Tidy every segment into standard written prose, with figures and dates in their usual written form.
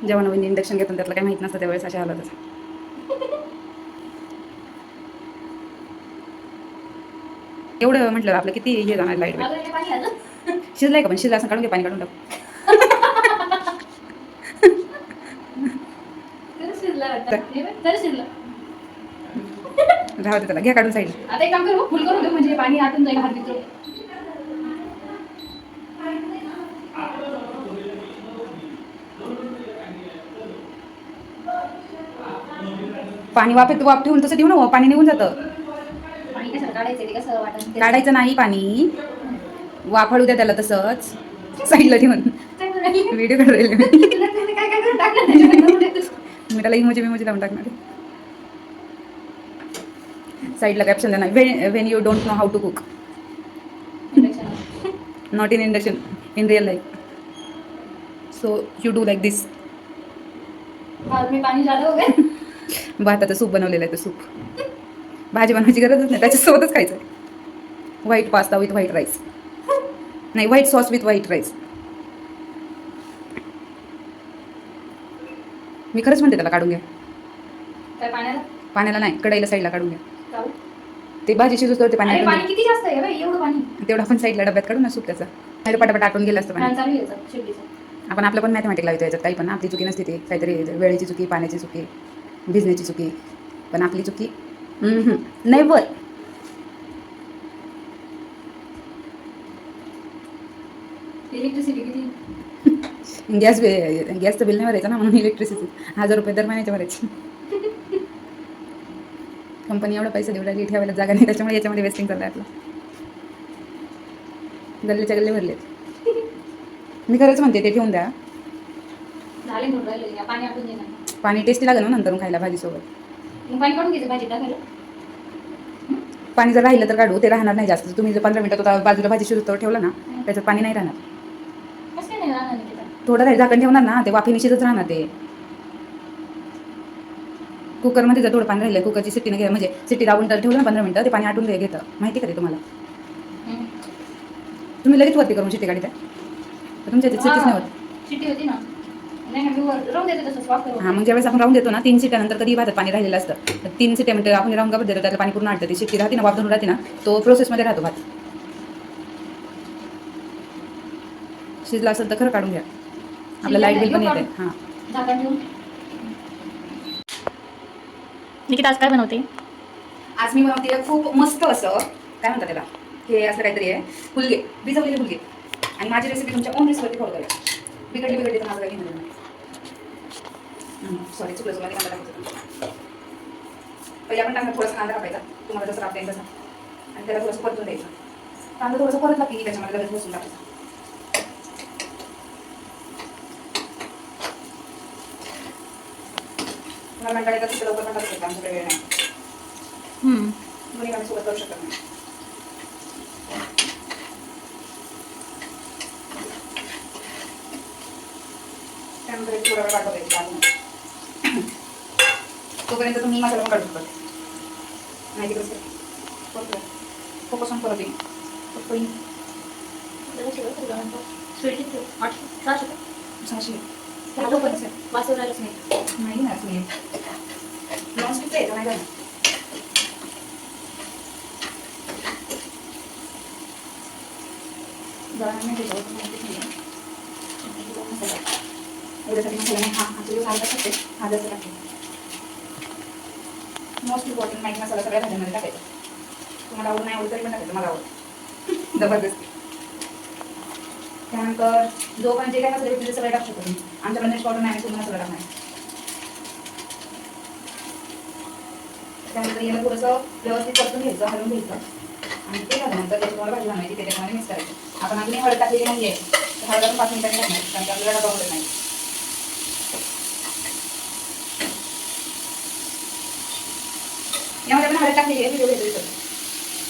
जेव्हा नवीन इंडक्शन घेतो त्यातलं काही माहीत नसतं त्यावेळेस अशा हालतच. एवढं म्हटलं आपलं किती हे जाणार लाईट बिल. शिजलंय का? पण शिजलं असं काढून घे, पाणी काढून टाक. राहू दे त्याला, घ्या काढून साईड. आता एक काम करू, फुल करू दे म्हणजे पाणी आटून जाईल हात बिचू. पाणी वाफ ठेवून तसं ठेवू ना, पाणी निघून जातं. पाणी कशाला काढायचं, ते कसं वाटत काढायचं नाही पाणी, वाफळू द्या त्याला तसंच साईडला ठेवून. व्हिडिओ काढू राहिले मी. काय काय करून टाकलं त्याच्यामध्ये. मी त्याला इमोजी लावून टाकणार. साईडला कॅप्शन देणार, when you don't know how to cook, not in induction, in real life, so you do like this. मी पाणी झालं वगैरे. भाताचं सूप बनवलेलं आहे. ते सूप भाजी बनवायची गरजच नाही, त्याच्यासोबतच खायचं. White pasta with white rice, नाही white sauce with white rice. मी खरंच म्हणते त्याला काढून घ्या. काय पाण्याला? पाण्याला नाही, कढईला साईडला काढून घ्या. काढू? ते भाजी शिजवतो ते अरे पाणी पाणी किती जास्त आहे बाई, एवढं पाणी. तेवढं आपण साईडला डब्यात काढू ना सूप त्याचा. नाही पटापट आटून गेलं असतं पाणी. चालू आहे याचं, शेवटीचं. आपण आपलं पण मॅथमॅटिक लावतो याच्यात, काही पण आपली चुकी नसते. ती काहीतरी वेळेची चुकी, पाण्याची चुकी, भिजण्याची चुकी, पण आपली चुकी नाही वर. इलेक्ट्रिसिटी किती? गॅसचं बिल नाही भरायचं ना, म्हणून इलेक्ट्रिसिटी 1000 रुपये दर महिन्याचे भरायचे. कंपनी एवढा पैसा देऊ लागली, ठेवायला जागा नाही, त्याच्यामुळे याच्यामध्ये वेस्टिंग चाललं आहे आपलं. गल्लीच्या गल्ले भरले. मी खरंच म्हणते ते ठेवून द्या. झाले म्हणून राहिले, पाणी आटून दे ना. पाणी टेस्टी लागेल ना नंतर खायला भाजीसोबत. मग पाणी काढून घ्यायचं भाजी टाकायला. पाणी जर राहिलं तर काढू, ते राहणार नाही जास्त. तुम्ही जर 15 मिनिटात बाजूला भाजी शिजवतो ठेवलं ना, त्याच्यात पाणी नाही राहणार. कसं काय नाही राहणार नाही तिथं? थोडं राहील, झाकण ठेवणार ना, ते वाफेने शिजत राहणार. ते कुकरमध्ये जर थोडं पाणी राहिलं, कुकरची शिट्टीने घ्या, म्हणजे शिट्टी लावून तर ठेवलं ना 15 मिनिटं, ते पाणी आटून घेतं. माहिती का ते तुम्हाला? तुम्ही लगेच वरती करून शिट्टी काढता, तुमच्या शिट्टीच नाही होत. शिट्टी होती ना, नाही मी राहून देते तसं स्वाफ करून. हां, मग ज्यावेळेस आपण राहून देतो ना, 3 शिट्ट्यानंतर कधी भातात पाणी राहिलेलं असतं, 3 शिट्ट्या मिनिटं आपण राहून का देतो, त्याला पाणी पूर्ण आटतं. ती शिट्टी राहते ना, वाफ धरून राहते ना, तो प्रोसेसमध्ये राहतो भात. शिजला असेल तर खरं काढून घ्या, आपलं लाईट बिल पण येते. हां, झाकण ठेवून. निकिता आज काय बनवते? आज मी बनवते खूप मस्त असं, काय म्हणतात त्याला, हे असं काहीतरी आहे, फुलगे, भिजवलेले फुलगे. आणि माझी रेसिपी तुमच्या ओन रेसिपीवरती फॉलो करा. बिघडली तर माझं काही घेणार नाही. सॉरी, चुकलं कांदा टाकायचं. पहिले आपण टाकणार थोडासा कांदा टाकायचा, तुम्हाला जसं राबता तसा, आणि त्याला थोडंसं परतून द्यायचं. कांदा थोडंसं परतला की त्याच्यामध्ये लगेच बसून टाकायचं. तुम्हाला कंटाळा येतात लवकर पण टाकू शकता, आमच्याकडे वेळ नाही. दोन्ही कांदा सोबत करू शकत नाही. त्यानंतर एक थोडा वेळ वाटत द्यायची. तोपर्यंत तुम्ही मसाला पण काढू शकता. माहिती कसं फोकसून परत येईल. सहाशे वाचवणारच नाही. नाही ना तुम्ही नॉनस्टिकचं यायचं नाही झालं. जरा नाही त्याच्यावर माहितीच नाही मसाला एवढ्यासाठी मसाला नाही. आमचे दिवस अर्धा टाकते, अर्धाच टाकते. मोस्ट इम्पॉर्टंट माहिती मसाला सगळ्या भाज्यांमध्ये टाकायचा. तुम्हाला आवड नाही आवडत तरी पण टाकायचं, मला आवडतं जबरदस्ती. त्यानंतर जो पण जे काय मसाले भेटतील ते सगळे टाकू शकतो तुम्ही. आमच्याकडे मिर्च पावडर नाही, तुम्ही मसाला टाकणार. त्यानंतर याला थोडंसं व्यवस्थित परतून घ्यायचं, हलवून घ्यायचं. आणि ते झाल्यानंतर त्याची तुम्हाला भाजी बनवायची, ते त्याच्यामध्ये मिक्स करायचं. आपण अजूनही हळद टाकलेली नाही आहे, तर हळद आपण 5 मिनिटांनी टाकणार, कारण की आपल्याला डबा होत नाही. यामध्ये आपण हळद टाकलेली आहे, व्हिडिओ घेतो.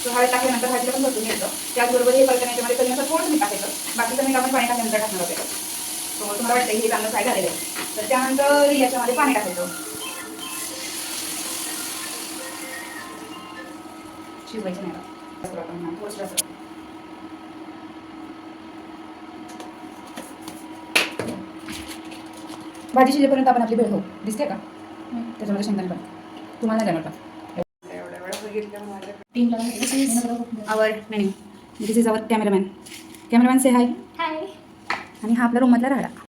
तो हळद टाकल्यानंतर भाजीला पण भरतून घ्यायचं. त्याचबरोबर हे परत याच्यामध्ये कधीनंतर थोडंसं मीठ टाकायचं. बाकीचं मीठ आपण पाणी टाकल्यानंतर टाकणार होते. तर तुम्हाला वाटतं हे चांगलं फ्राय झालेलं आहे, तर त्यानंतर याच्यामध्ये पाणी टाकायचं. शिजवायचं नाही थोडंसं. भाजी शिजेपर्यंत आपण आपली भेळ हो दिसते का त्याच्यामध्ये शेंगदाणे पण तुम्हाला नाही जाणवतं. टीमला आवर नाही दिस इज आवर कॅमेरामॅन. कॅमेरामॅन से हाय. हाय. आणि हा आपला रूममधला राहिला.